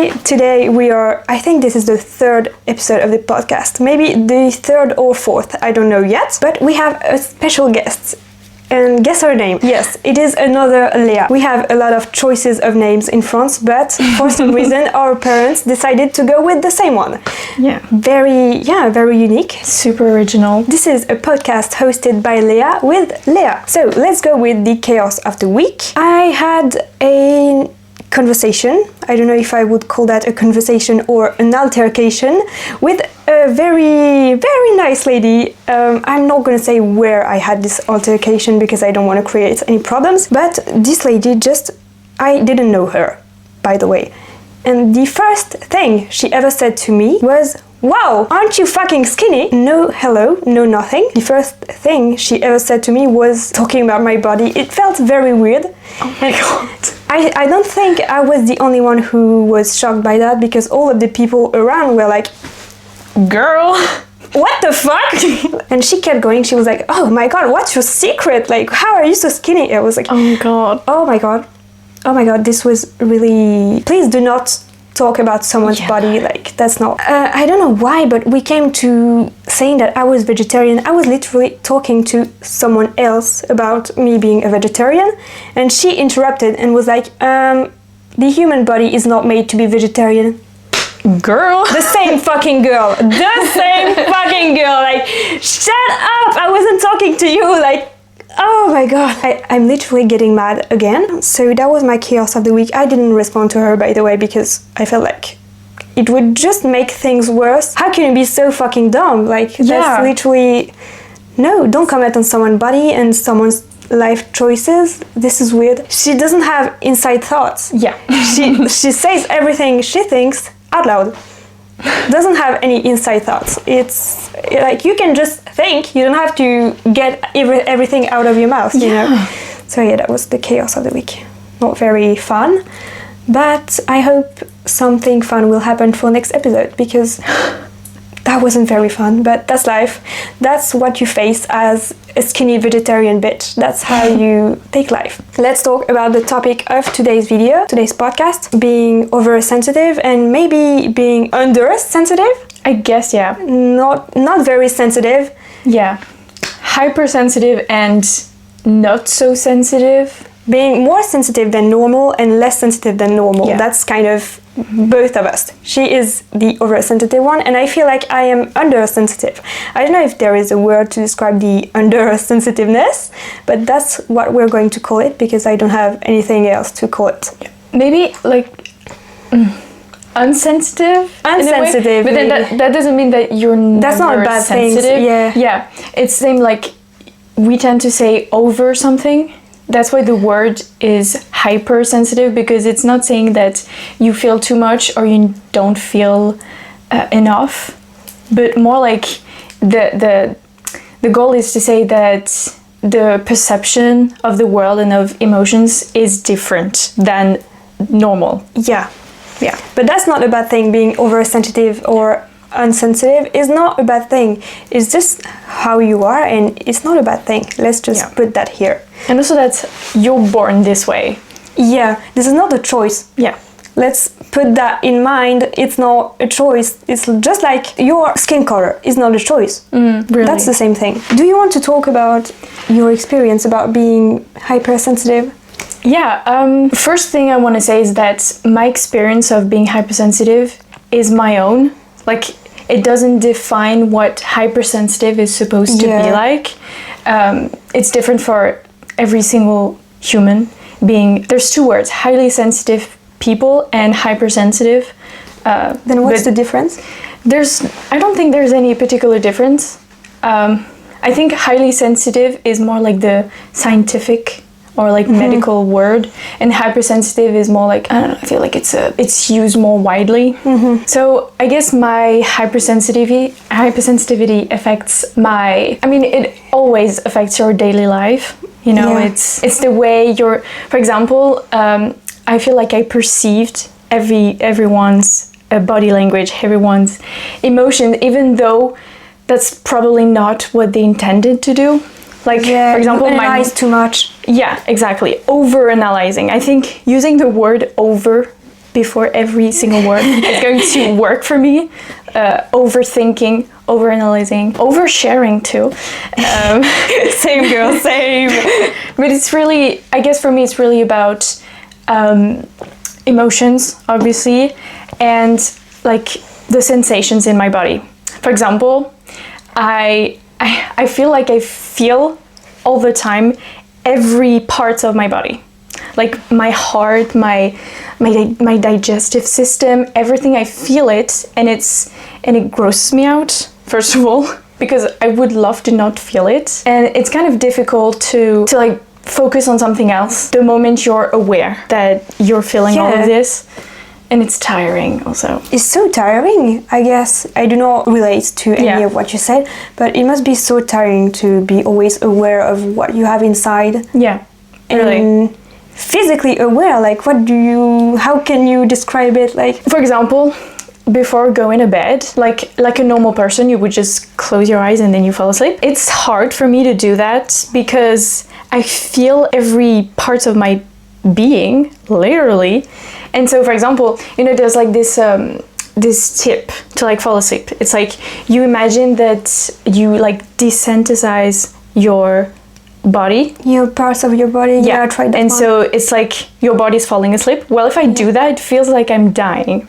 Hi, today I think this is the third episode of the podcast, maybe the third or fourth, I don't know yet, but we have a special guest. And guess her name? Yes, it is another Leah. We have a lot of choices of names in France, but for some reason our parents decided to go with the same one. Yeah. Very unique. Super original. This is a podcast hosted by Leah with Leah. So let's go with the chaos of the week. I had a conversation, I don't know if I would call that a conversation or an altercation, with a very, very nice lady. I'm not going to say where I had this altercation because I don't want to create any problems, but this lady I didn't know her, by the way. And the first thing she ever said to me was, "Wow, aren't you fucking skinny?" No hello, no nothing. The first thing she ever said to me was talking about my body. It felt very weird. Oh my god. I don't think I was the only one who was shocked by that, because all of the people around were like, "Girl, what the fuck?" And she kept going. She was like, "Oh my god, what's your secret? Like, how are you so skinny?" I was like, oh god. Oh my god, this was really... Please do not talk about someone's body, like, that's not... I don't know why, but we came to saying that I was vegetarian. I was literally talking to someone else about me being a vegetarian, and she interrupted and was like, the human body is not made to be vegetarian. Girl. The same fucking girl. Like, shut up! I wasn't talking to you, like... Oh my god, I'm literally getting mad again. So that was my chaos of the week. I didn't respond to her, by the way, because I felt like it would just make things worse. How can you be so fucking dumb? Like, that's literally... No, don't comment on someone's body and someone's life choices. This is weird. She doesn't have inside thoughts. Yeah. She says everything she thinks out loud. Doesn't have any inside thoughts. It's like, you can just think, you don't have to get everything out of your mouth, you know. So yeah, that was the chaos of the week. Not very fun, but I hope something fun will happen for next episode, because that wasn't very fun, but that's life. That's what you face as a skinny vegetarian bitch. That's how you take life. Let's talk about the topic of today's podcast, being oversensitive and maybe being undersensitive. I guess, yeah. Not very sensitive. Yeah. Hypersensitive and not so sensitive. Being more sensitive than normal and less sensitive than normal. Yeah. That's kind of both of us. She is the oversensitive one, and I feel like I am undersensitive. I don't know if there is a word to describe the undersensitiveness, but that's what we're going to call it, because I don't have anything else to call it. Maybe like unsensitive. Unsensitive. But then that doesn't mean that you're that's not a bad thing. Yeah. It's same like we tend to say over something. That's why the word is hypersensitive, because it's not saying that you feel too much or you don't feel enough, but more like the goal is to say that the perception of the world and of emotions is different than normal. Yeah. But that's not a bad thing. Being oversensitive or unsensitive is not a bad thing. It's just how you are, and it's not a bad thing. Let's just put that here. And also that you're born this way. Yeah, this is not a choice. Yeah. Let's put that in mind. It's not a choice. It's just like your skin color is not a choice. Really? That's the same thing. Do you want to talk about your experience about being hypersensitive? Yeah, first thing I want to say is that my experience of being hypersensitive is my own. Like, it doesn't define what hypersensitive is supposed to be like. It's different for every single human being. There's two words, highly sensitive people and hypersensitive. Then what's the difference? I don't think there's any particular difference. I think highly sensitive is more like the scientific or like medical word, and hypersensitive is more like, I don't know, I feel like it's used more widely. So I guess my hypersensitivity affects it always affects your daily life. You know, it's the way for example, I feel like I perceived everyone's body language, everyone's emotion, even though that's probably not what they intended to do. Like, for example, analyze too much. Yeah, exactly. Over-analyzing. I think using the word over before every single word is going to work for me. Overthinking, overanalyzing, oversharing too. Same girl, same. But it's really, I guess for me, it's really about emotions, obviously, and like the sensations in my body. For example, I feel like I feel all the time every part of my body, like my heart, my digestive system, everything. I feel it, and it grosses me out, first of all, because I would love to not feel it, and it's kind of difficult to like focus on something else the moment you're aware that you're feeling all of this. And it's tiring also. It's so tiring, I guess. I do not relate to any of what you said, but it must be so tiring to be always aware of what you have inside. Yeah, really. And physically aware, like how can you describe it? Like, for example, before going to bed, like a normal person, you would just close your eyes and then you fall asleep. It's hard for me to do that because I feel every part of my being, literally. And so, for example, there's like this tip to like fall asleep. It's like you imagine that you like desensitize your body. Your parts of your body. Yeah, I tried that. And so it's like your body's falling asleep. Well, if I do that, it feels like I'm dying.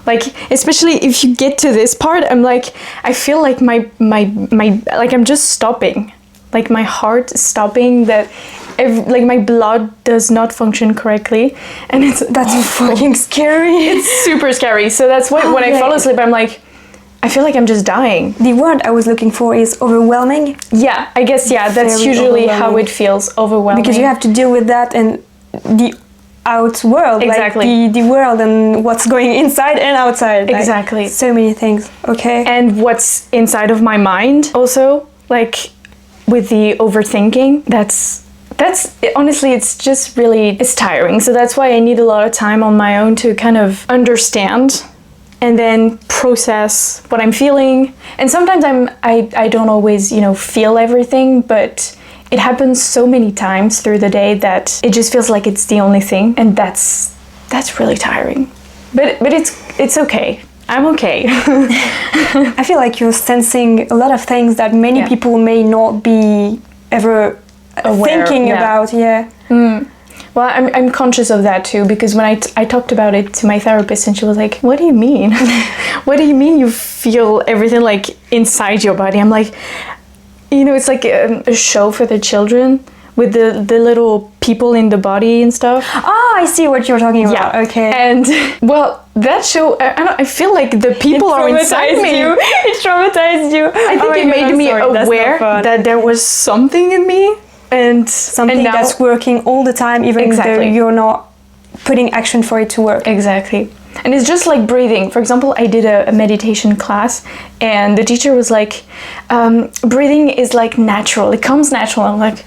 Like, especially if you get to this part, I'm like, I feel like my like I'm just stopping. Like my heart is stopping, that like my blood does not function correctly, and that's fucking scary. It's super scary. So that's why when I fall asleep, I'm like, I feel like I'm just dying. The word I was looking for is overwhelming. Yeah, I guess, yeah, that's Very usually how it feels, overwhelming. Because you have to deal with that and the out world, exactly. Like the world and what's going inside and outside. Exactly. Like, so many things, okay? And what's inside of my mind also, like with the overthinking, that's honestly, it's just really, it's tiring. So that's why I need a lot of time on my own to kind of understand and then process what I'm feeling. And sometimes I don't always, feel everything, but it happens so many times through the day that it just feels like it's the only thing, and that's really tiring. But it's okay. I'm okay. I feel like you're sensing a lot of things that many people may not be ever thinking about. Yeah. Well, I'm conscious of that too, because when I talked about it to my therapist, and she was like, what do you mean? What do you mean you feel everything like inside your body? I'm like, it's like a show for the children with the little people in the body and stuff. Oh, I see what you're talking about. Yeah. Okay. And well, that show, I feel like the people are inside me. It traumatized you. I think it made me aware that there was something in me. And something that's working all the time, even though you're not putting action for it to work. Exactly. And it's just like breathing. For example, I did a meditation class, and the teacher was like, breathing is like natural. It comes natural. I'm like,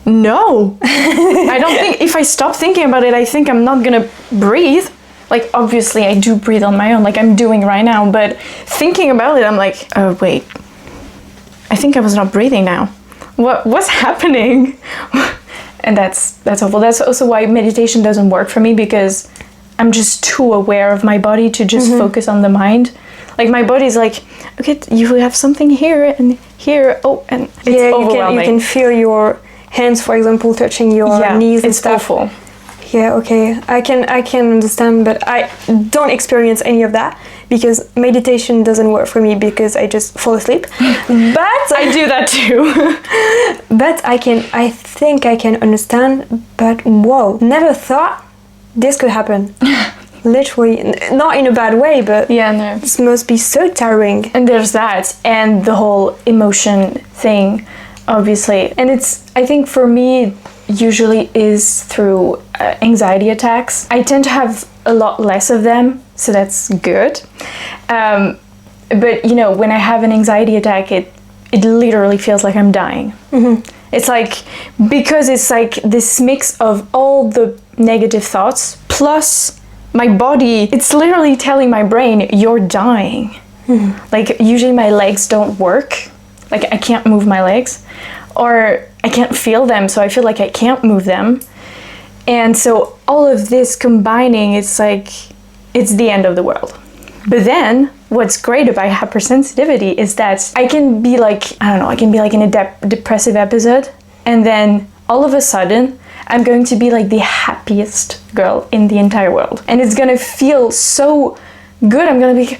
no. I don't think, if I stop thinking about it, I think I'm not gonna breathe. Like, obviously I do breathe on my own, like I'm doing right now, but thinking about it, I'm like, oh wait, I think I was not breathing now. What's happening? And that's awful. That's also why meditation doesn't work for me, because I'm just too aware of my body to just focus on the mind. Like my body's like, okay, you have something here and here. Oh, and it's overwhelming. You can feel your hands, for example, touching your knees and stuff. It's awful. Yeah, okay. I can understand, but I don't experience any of that because meditation doesn't work for me because I just fall asleep. But I do that too. But I think I can understand, but whoa, never thought this could happen. Literally, not in a bad way, but this must be so tiring. And there's that, and the whole emotion thing, obviously. And I think for me, usually is through anxiety attacks. I tend to have a lot less of them, so that's good. But when I have an anxiety attack, it literally feels like I'm dying. It's like, because it's like this mix of all the negative thoughts plus my body, it's literally telling my brain, you're dying. Like usually my legs don't work, like I can't move my legs, or I can't feel them, so I feel like I can't move them. And so all of this combining, it's like, it's the end of the world. But then what's great about hypersensitivity is that I can be like, I don't know, I can be like in a depressive episode, and then all of a sudden I'm going to be like the happiest girl in the entire world. And it's gonna feel so good. I'm gonna be,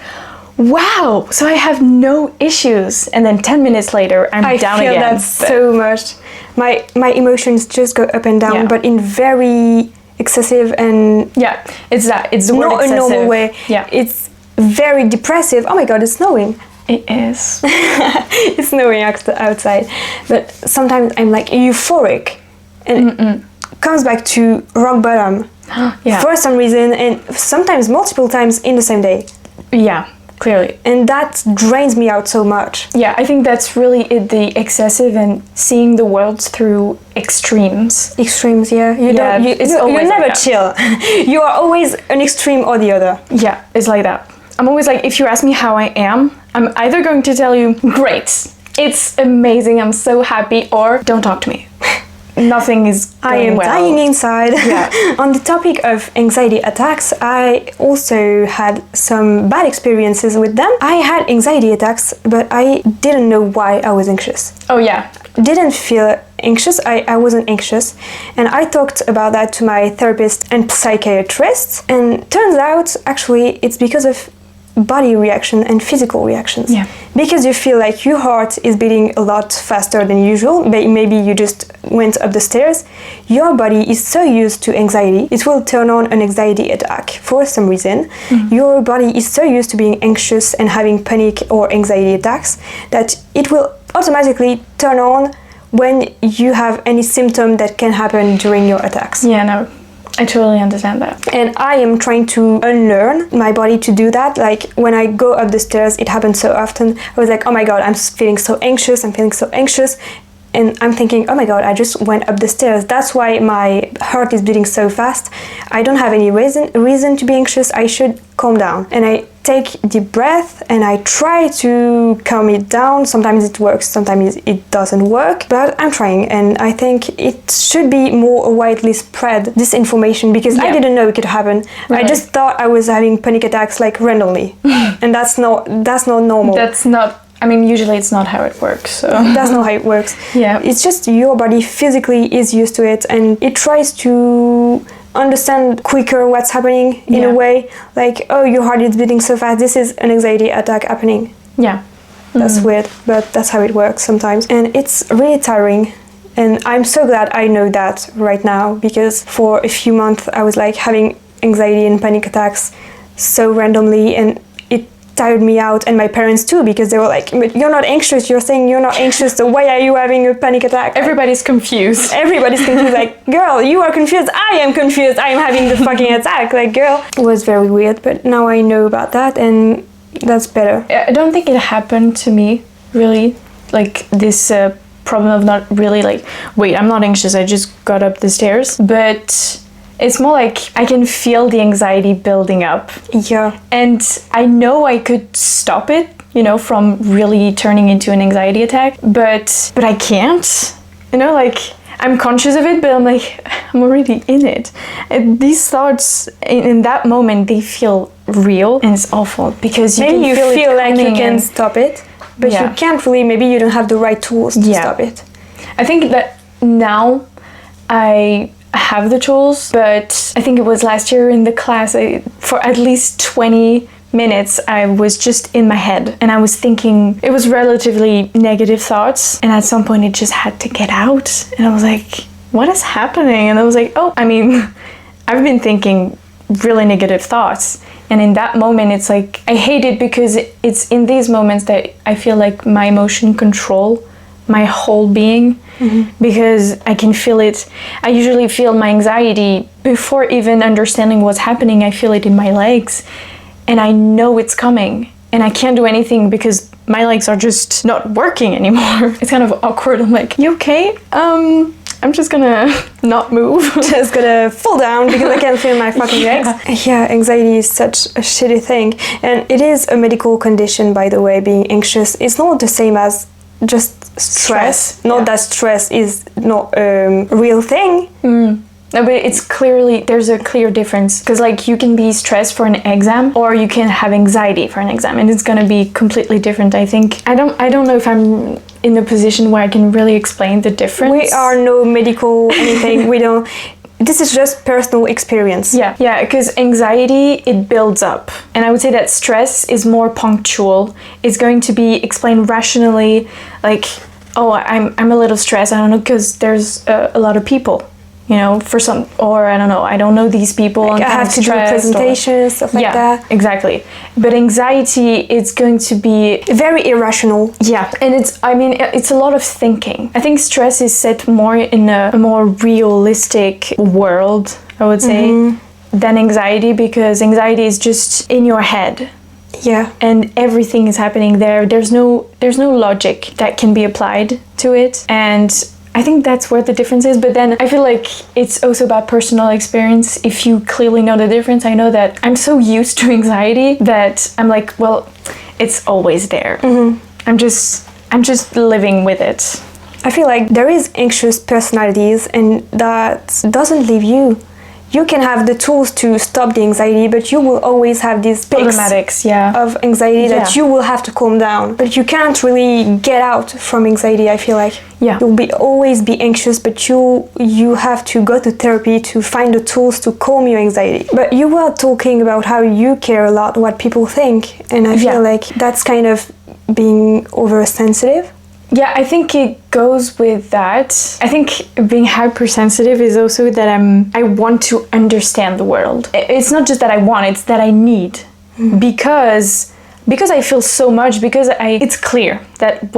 wow, so I have no issues. And then 10 minutes later, I'm down again. I feel that so much. My emotions just go up and down, but in very excessive and... Yeah, it's that. It's the word not excessive. a normal way. Yeah. It's very depressive. Oh my god, it's snowing. It is. It's snowing outside. But sometimes I'm like euphoric. And it comes back to rock bottom. For some reason, and sometimes multiple times in the same day. Yeah, clearly. And that drains me out so much. Yeah, I think that's really it, the excessive and seeing the world through extremes. Extremes, yeah. You never like chill. You are always an extreme or the other. Yeah, it's like that. I'm always like, if you ask me how I am, I'm either going to tell you, great, it's amazing, I'm so happy, or don't talk to me. Nothing is going well. I am dying inside. Yeah. On the topic of anxiety attacks, I also had some bad experiences with them. I had anxiety attacks, but I didn't know why I was anxious. Oh yeah. Didn't feel anxious. I wasn't anxious. And I talked about that to my therapist and psychiatrist. And turns out, actually, it's because of body reaction and physical reactions. Yeah. Because you feel like your heart is beating a lot faster than usual, maybe you just went up the stairs, your body is so used to anxiety, it will turn on an anxiety attack for some reason. Your body is so used to being anxious and having panic or anxiety attacks that it will automatically turn on when you have any symptom that can happen during your attacks. Yeah, no. I totally understand that. And I am trying to unlearn my body to do that. Like when I go up the stairs, it happens so often. I was like, oh my god, I'm feeling so anxious. And I'm thinking, oh my god, I just went up the stairs. That's why my heart is beating so fast. I don't have any reason to be anxious. I should calm down. And I take deep breath and I try to calm it down. Sometimes it works, sometimes it doesn't work, but I'm trying. And I think it should be more widely spread, this information, because I didn't know it could happen. Right. I just thought I was having panic attacks like randomly. And that's not normal. That's not, I mean, usually it's not how it works. So. That's not how it works. Yeah. It's just your body physically is used to it and it tries to understand quicker what's happening in a way. Like, oh, your heart is beating so fast, this is an anxiety attack happening. Yeah. That's weird, but that's how it works sometimes. And it's really tiring. And I'm so glad I know that right now, because for a few months I was like having anxiety and panic attacks so randomly, and it tired me out, and my parents too, because they were like, but you're not anxious, you're saying you're not anxious, so why are you having a panic attack? Everybody's confused. Everybody's confused, like, girl, you are confused, I am confused, I am having the fucking attack, like, girl. It was very weird, but now I know about that, and that's better. I don't think it happened to me, really, like this problem of not really like, wait, I'm not anxious, I just got up the stairs, but it's more like I can feel the anxiety building up. Yeah. And I know I could stop it, you know, from really turning into an anxiety attack, but I can't, you know, like I'm conscious of it, but I'm like, I'm already in it. And these thoughts in that moment, they feel real, and it's awful because you maybe can feel like you can and stop it, but you can't really, maybe you don't have the right tools to stop it. I think that now I have the tools, but I think it was last year in the class, for at least 20 minutes I was just in my head and I was thinking, it was relatively negative thoughts, and at some point it just had to get out, and I was like, what is happening? And I was like, oh, I mean, I've been thinking really negative thoughts, and in that moment it's like, I hate it because it's in these moments that I feel like my emotion control my whole being, because I can feel it. I usually feel my anxiety before even understanding what's happening. I feel it in my legs and I know it's coming, and I can't do anything because my legs are just not working anymore. It's kind of awkward. I'm like, you okay? I'm just gonna not move. Just gonna fall down because I can't feel my fucking legs. Yeah, anxiety is such a shitty thing. And it is a medical condition, by the way, being anxious. It's not the same as just stress. Not that stress is not a real thing. No, but there's a clear difference, because like you can be stressed for an exam or you can have anxiety for an exam, and it's gonna be completely different. I think I don't know if I'm in a position where I can really explain the difference. We are no medical anything. We don't. This is just personal experience. Yeah, because anxiety, it builds up. And I would say that stress is more punctual. It's going to be explained rationally, like, oh, I'm a little stressed, I don't know, because there's a lot of people. You know, for some, or I don't know, I don't know these people. Like I have to do presentations, stuff like that. Yeah, exactly. But anxiety, it's going to be very irrational. Yeah, and it's a lot of thinking. I think stress is set more in a more realistic world, I would say, than anxiety, because anxiety is just in your head. Yeah. And everything is happening there. There's no logic that can be applied to it. And I think that's where the difference is, but then I feel like it's also about personal experience. If you clearly know the difference, I know that I'm so used to anxiety that I'm like, well, it's always there. I'm just living with it. I feel like there is anxious personalities, and that doesn't leave you. You can have the tools to stop the anxiety, but you will always have these peaks Automatics, of anxiety that you will have to calm down. But you can't really get out from anxiety, I feel like. Yeah. You'll always be anxious, but you have to go to therapy to find the tools to calm your anxiety. But you were talking about how you care a lot what people think, and I feel like that's kind of being oversensitive. Yeah, I think it goes with that. I think being hypersensitive is also that I want to understand the world. It's not just that I want, it's that I need. Because I feel so much, because it's clear that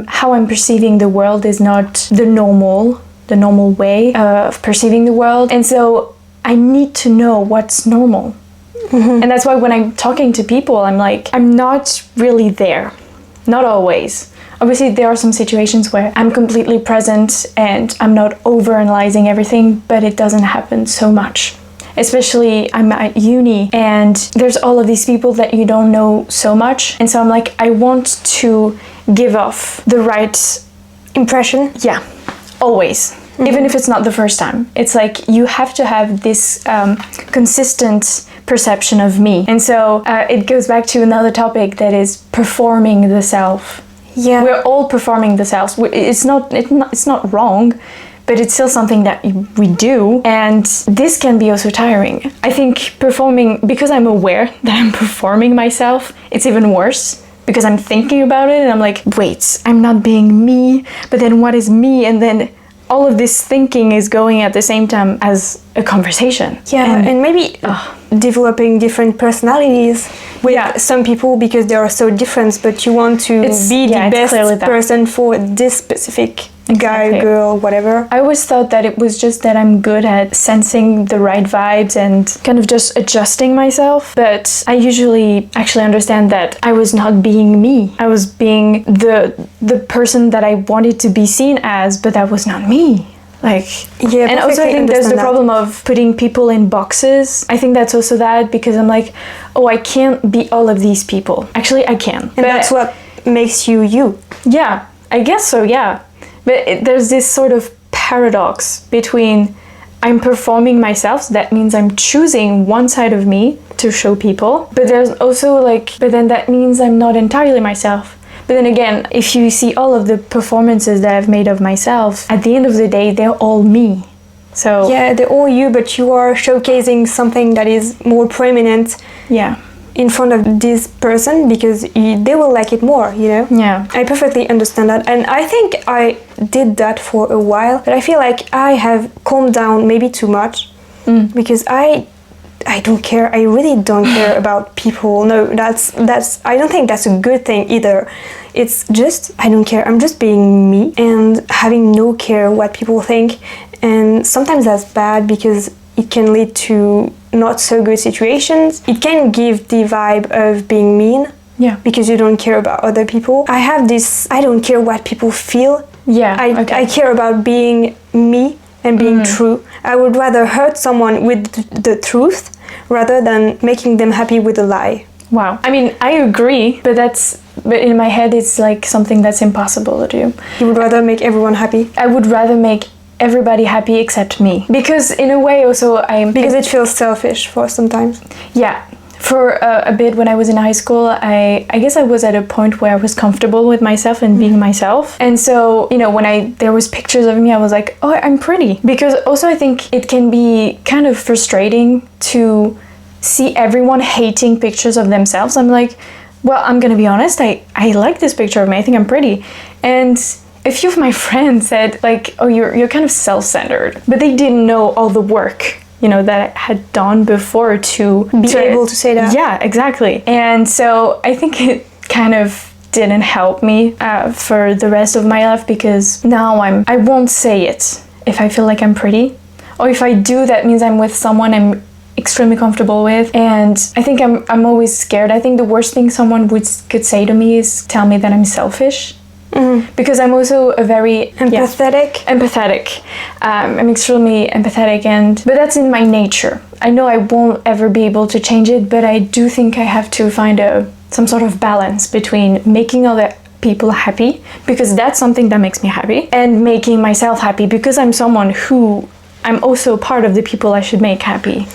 how I'm perceiving the world is not the normal way of perceiving the world. And so I need to know what's normal. And that's why when I'm talking to people, I'm like, I'm not really there. Not always. Obviously, there are some situations where I'm completely present and I'm not overanalyzing everything, but it doesn't happen so much. Especially, I'm at uni and there's all of these people that you don't know so much. And so I'm like, I want to give off the right impression. Yeah, always. Even if it's not the first time. It's like you have to have this consistent perception of me. And so it goes back to another topic, that is performing the self. Yeah, we're all performing the self. It's not wrong, but it's still something that we do, and this can be also tiring. I think performing, because I'm aware that I'm performing myself, it's even worse, because I'm thinking about it and I'm like, wait, I'm not being me, but then what is me? And then all of this thinking is going at the same time as a conversation. Yeah, and maybe developing different personalities with some people, because they are so different, but you want to be the best person for this specific guy, girl, whatever. I always thought that it was just that I'm good at sensing the right vibes and kind of just adjusting myself, but I usually actually understand that I was not being me. I was being the person that I wanted to be seen as, but that was not me. And also I think there's the problem of putting people in boxes. I think that's also that, because I'm like, oh, I can't be all of these people. Actually, I can. And that's what makes you you. Yeah, I guess so, yeah. But there's this sort of paradox between I'm performing myself, so that means I'm choosing one side of me to show people, but there's also but then that means I'm not entirely myself. But then again, if you see all of the performances that I've made of myself, at the end of the day, they're all me. So yeah, they're all you, but you are showcasing something that is more prominent. Yeah. In front of this person, because they will like it more, you know? Yeah. I perfectly understand that, and I think I did that for a while, but I feel like I have calmed down maybe too much, because I don't care. I really don't care about people. No, that's I don't think that's a good thing either. It's just, I don't care. I'm just being me and having no care what people think, and sometimes that's bad because it can lead to not so good situations. It can give the vibe of being mean. Yeah. Because you don't care about other people. I have this, I don't care what people feel. Yeah. I care about being me and being true. I would rather hurt someone with the truth rather than making them happy with a lie. Wow. I mean, I agree, but in my head it's like something that's impossible to do. You would rather make everyone happy? I would rather make everybody happy except me. Because in a way also Because it feels selfish for sometimes. Yeah. For a bit when I was in high school, I guess I was at a point where I was comfortable with myself and being myself. And so, you know, when there was pictures of me, I was like, oh, I'm pretty. Because also I think it can be kind of frustrating to see everyone hating pictures of themselves. I'm like, well, I'm gonna be honest, I like this picture of me, I think I'm pretty. And a few of my friends said like, oh, you're kind of self-centered. But they didn't know all the work, you know, that I had done before to be able to say that. Yeah, exactly. And so I think it kind of didn't help me for the rest of my life, because now I won't say it if I feel like I'm pretty, or if I do, that means I'm with someone I'm extremely comfortable with. And I think I'm always scared. I think the worst thing someone could say to me is tell me that I'm selfish. Because I'm also a very empathetic. I'm extremely empathetic, but that's in my nature. I know I won't ever be able to change it, but I do think I have to find some sort of balance between making other people happy, because that's something that makes me happy, and making myself happy, because I'm someone who I'm also part of the people I should make happy.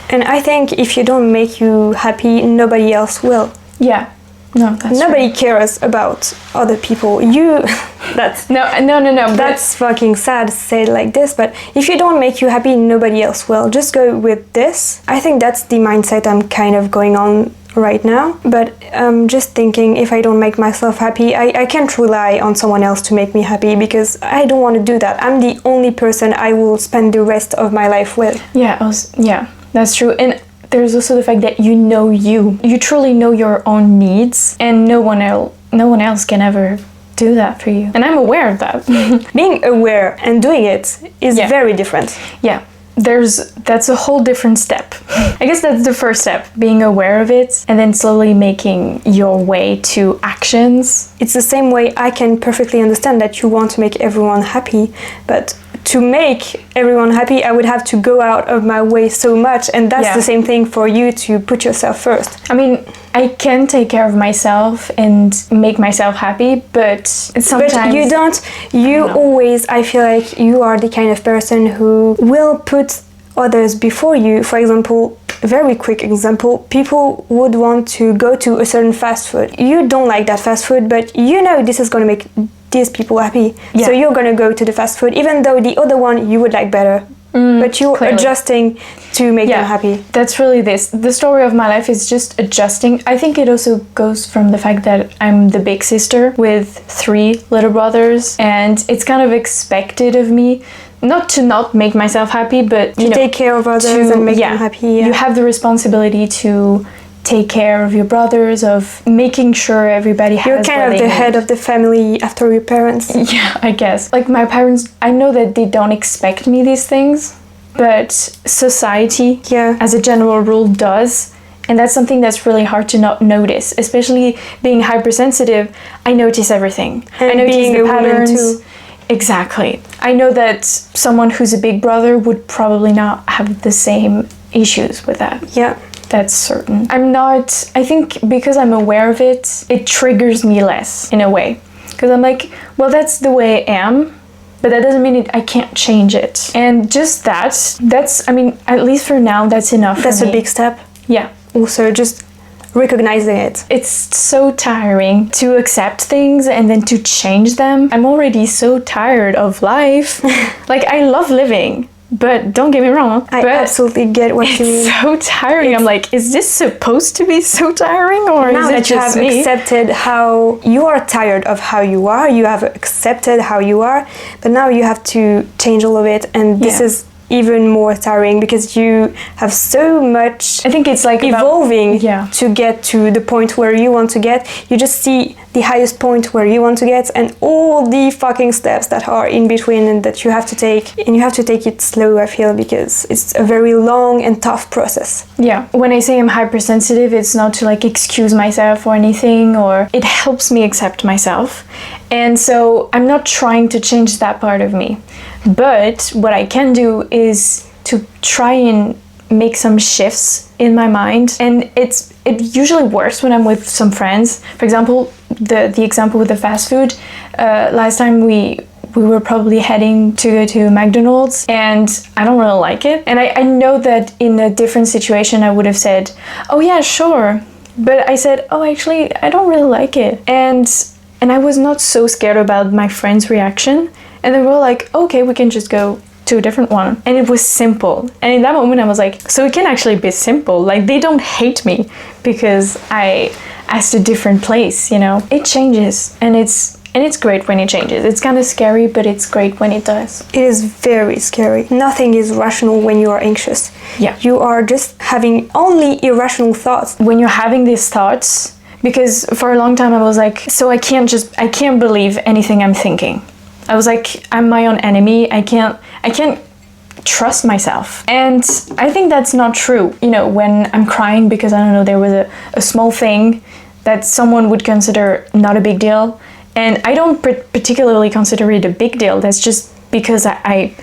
And I think if you don't make you happy, nobody else will. Yeah. No, that's nobody cares about other people. That's no. That's fucking sad to say it like this, but if you don't make you happy, nobody else will. Just go with this. I think that's the mindset I'm kind of going on right now. But just thinking, if I don't make myself happy, I can't rely on someone else to make me happy, because I don't want to do that. I'm the only person I will spend the rest of my life with. Yeah, that's true. And there's also the fact that you truly know your own needs, and no one else can ever do that for you. And I'm aware of that. Being aware and doing it is very different. Yeah. That's a whole different step. I guess that's the first step, being aware of it, and then slowly making your way to actions. It's the same way I can perfectly understand that you want to make everyone happy, but to make everyone happy, I would have to go out of my way so much, and that's the same thing for you, to put yourself first. I mean, I can take care of myself and make myself happy, but sometimes... But you don't. You always, I feel like you are the kind of person who will put others before you. For example, a very quick example, people would want to go to a certain fast food. You don't like that fast food, but you know this is going to make these people happy. So you're going to go to the fast food, even though the other one you would like better. But you're adjusting to make them happy. That's really this. The story of my life is just adjusting. I think it also goes from the fact that I'm the big sister with 3 little brothers, and it's kind of expected of me not to not make myself happy, but to take care of others and make them happy. You have the responsibility to take care of your brothers, of making sure everybody has. You're kind of the head of the family after your parents. Yeah, I guess. Like my parents, I know that they don't expect me these things, but society, as a general rule, does. And that's something that's really hard to not notice, especially being hypersensitive. I notice everything. And I notice being the a patterns. woman too. Exactly. I know that someone who's a big brother would probably not have the same issues with that. Yeah. That's certain. I think because I'm aware of it, it triggers me less in a way. Because I'm like, well, that's the way I am, but that doesn't mean I can't change it. And just that's, I mean, at least for now, that's enough for me. That's a big step. Yeah. Also, just recognizing it. It's so tiring to accept things and then to change them. I'm already so tired of life. Like, I love living. But don't get me wrong. I absolutely get what you mean. It's so tiring. I'm like, is this supposed to be so tiring, or now is it that you just have me? accepted how you are tired of how you are, you have accepted how you are, but now you have to change all of it, and this is even more tiring because you have so much. I think it's like evolving to get to the point where you want to get. You just see the highest point where you want to get, and all the fucking steps that are in between and that you have to take, and you have to take it slow, I feel, because it's a very long and tough process. Yeah, when I say I'm hypersensitive, it's not to like excuse myself or anything, or it helps me accept myself. And so I'm not trying to change that part of me. But what I can do is to try and make some shifts in my mind, and it usually works when I'm with some friends. For example, the example with the fast food, last time we we were probably heading to go to McDonald's, and I don't really like it. And I know that in a different situation I would have said, oh yeah, sure. But I said, oh, actually, I don't really like it. And I was not so scared about my friend's reaction. And they were like, okay, we can just go to a different one. And it was simple. And in that moment I was like, so it can actually be simple. Like, they don't hate me because I asked a different place, you know? It changes, and it's great when it changes. It's kind of scary, but it's great when it does. It is very scary. Nothing is rational when you are anxious. Yeah. You are just having only irrational thoughts. When you're having these thoughts, because for a long time I was like, so I can't believe anything I'm thinking. I was like, I'm my own enemy. I can't trust myself. And I think that's not true. You know, when I'm crying because, I don't know, there was a small thing that someone would consider not a big deal, and I don't particularly consider it a big deal. That's just because I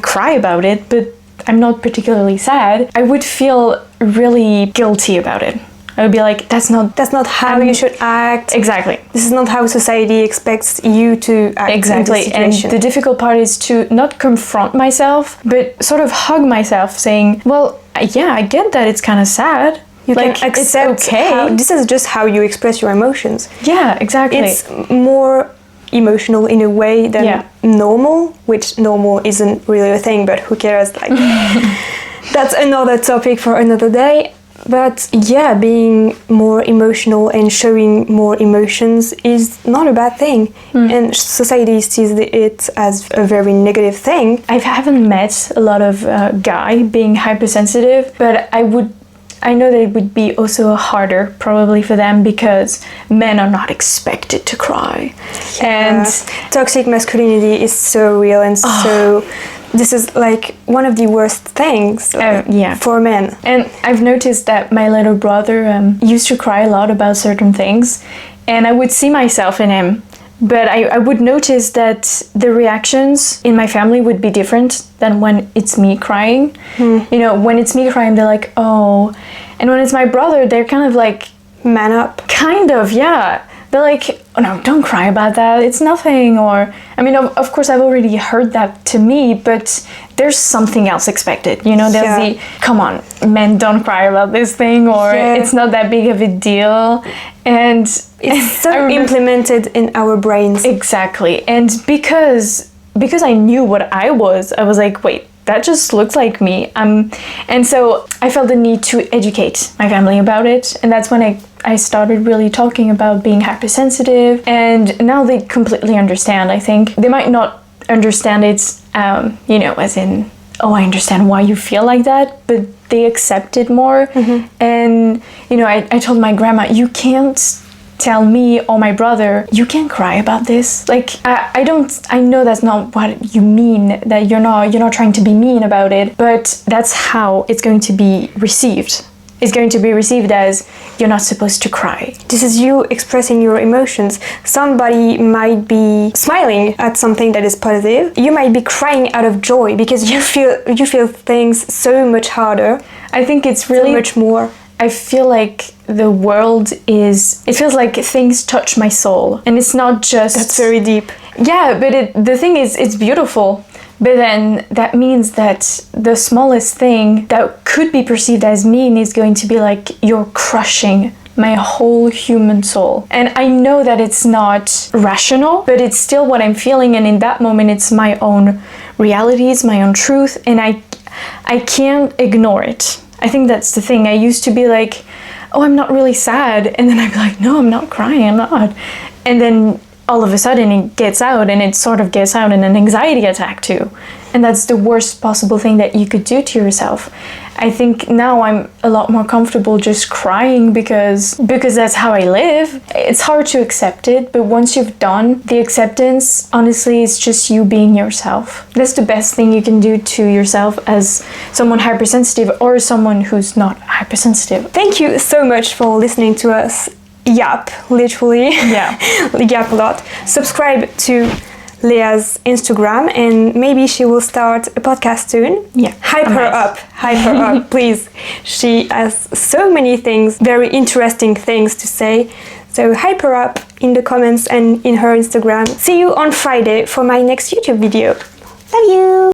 cry about it, but I'm not particularly sad. I would feel really guilty about it. I would be like, that's not how you should act. Exactly. This is not how society expects you to act. Exactly. In this situation. And the difficult part is to not confront myself, but sort of hug myself, saying, well, yeah, I get that it's kind of sad. You like, can accept it's okay. this is just how you express your emotions. Yeah, exactly. It's more emotional in a way than normal, which normal isn't really a thing, but who cares? Like, that's another topic for another day. But yeah, being more emotional and showing more emotions is not a bad thing. And society sees it as a very negative thing. I haven't met a lot of guys being hypersensitive, but I know that it would be also harder probably for them because men are not expected to cry. Yeah. And toxic masculinity is so real, and so this is like one of the worst things for men. And I've noticed that my little brother used to cry a lot about certain things, and I would see myself in him. But I would notice that the reactions in my family would be different than when it's me crying. You know, when it's me crying, they're like, oh. And when it's my brother, they're kind of like, man up. Kind of, yeah. They're like, oh no, don't cry about that. It's nothing. Or, I mean, of course, I've already heard that to me, but there's something else expected. You know, there's come on, men don't cry about this thing, or it's not that big of a deal. And it's so implemented in our brains. Exactly. And because I knew what I was like, wait, that just looks like me. And so I felt the need to educate my family about it. And that's when I started really talking about being hypersensitive. And now they completely understand, I think. They might not understand it, you know, as in, oh, I understand why you feel like that, but they accept it more. And, you know, I told my grandma, you can't tell me or my brother, you can't cry about this. Like, I know that's not what you mean, that you're not trying to be mean about it, but that's how it's going to be received. It's going to be received as, you're not supposed to cry. This is you expressing your emotions. Somebody might be smiling at something that is positive. You might be crying out of joy because you feel things so much harder. I think it's really so much more. I feel like the world it feels like things touch my soul, and it's not just... That's very deep. Yeah, but the thing is, it's beautiful. But then that means that the smallest thing that could be perceived as mean is going to be like, you're crushing my whole human soul. And I know that it's not rational, but it's still what I'm feeling, and in that moment it's my own reality, it's my own truth, and I can't ignore it. I think that's the thing. I used to be like, oh, I'm not really sad, and then I'd be like, no, I'm not crying, I'm not. And then all of a sudden it gets out, and it sort of gets out in an anxiety attack too. And that's the worst possible thing that you could do to yourself. I think now I'm a lot more comfortable just crying because that's how I live. It's hard to accept it, but once you've done the acceptance, honestly, it's just you being yourself. That's the best thing you can do to yourself as someone hypersensitive or someone who's not hypersensitive. Thank you so much for listening to us yap, literally. Yeah. Yap a lot. Subscribe to Leah's Instagram, and maybe she will start a podcast soon. Yeah. Hype her up, please. She has so many things, very interesting things to say. So hype her up in the comments and in her Instagram. See you on Friday for my next YouTube video. Love you!